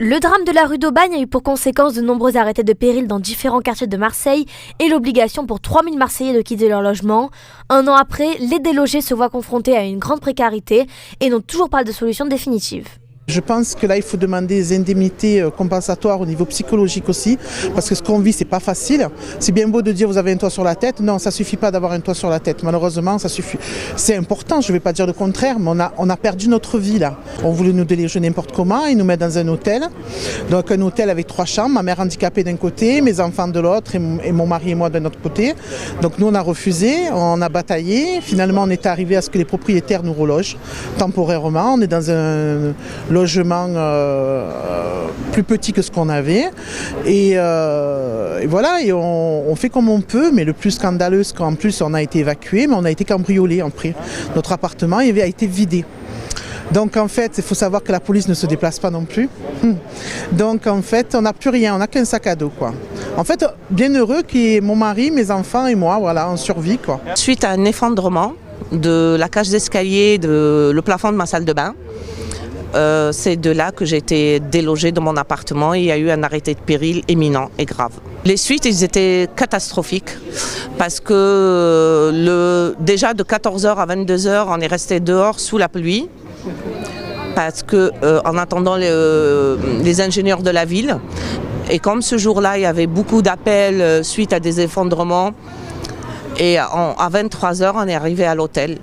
Le drame de la rue d'Aubagne a eu pour conséquence de nombreux arrêtés de péril dans différents quartiers de Marseille et l'obligation pour 3000 Marseillais de quitter leur logement. Un an après, les délogés se voient confrontés à une grande précarité et n'ont toujours pas de solution définitive. Je pense que là, il faut demander des indemnités compensatoires au niveau psychologique aussi, parce que ce qu'on vit, c'est pas facile. C'est bien beau de dire vous avez un toit sur la tête. Non, ça suffit pas d'avoir un toit sur la tête. Malheureusement, ça suffit. C'est important, je vais pas dire le contraire, mais on a perdu notre vie là. On voulait nous déloger n'importe comment, ils nous mettent dans un hôtel. Donc un hôtel avec 3 chambres, ma mère handicapée d'un côté, mes enfants de l'autre et mon mari et moi d'un autre côté. Donc nous, on a refusé, on a bataillé. Finalement, on est arrivé à ce que les propriétaires nous relogent temporairement. On est dans un logement plus petit que ce qu'on avait et voilà, et on fait comme on peut, mais le plus scandaleux c'est qu'en plus on a été évacué, mais on a été cambriolé après. Notre appartement a été vidé. Donc en fait, il faut savoir que la police ne se déplace pas non plus. Donc en fait, on n'a plus rien, on n'a qu'un sac à dos quoi. En fait, bien heureux qu'il y ait mon mari, mes enfants et moi, voilà, on survit quoi. Suite à un effondrement de la cage d'escalier, le plafond de ma salle de bain, c'est de là que j'ai été délogée de mon appartement et il y a eu un arrêté de péril éminent et grave. Les suites, ils étaient catastrophiques parce que déjà de 14h à 22h, on est resté dehors sous la pluie parce que en attendant les ingénieurs de la ville. Et comme ce jour-là, il y avait beaucoup d'appels suite à des effondrements et à 23h, on est arrivé à l'hôtel.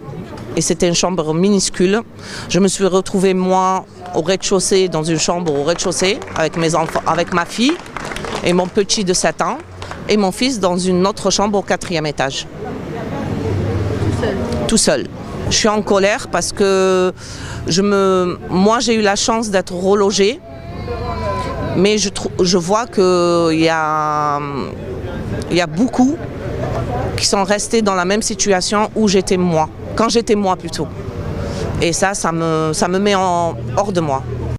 Et c'était une chambre minuscule. Je me suis retrouvée, moi, au rez-de-chaussée, dans une chambre au rez-de-chaussée, avec mes enfants, avec ma fille et mon petit de 7 ans, et mon fils dans une autre chambre au 4e étage. Tout seul? Tout seul. Je suis en colère parce que moi, j'ai eu la chance d'être relogée, mais je vois qu'il y a beaucoup qui sont restés dans la même situation où j'étais moi. Quand j'étais moi plutôt. Et ça me met hors de moi.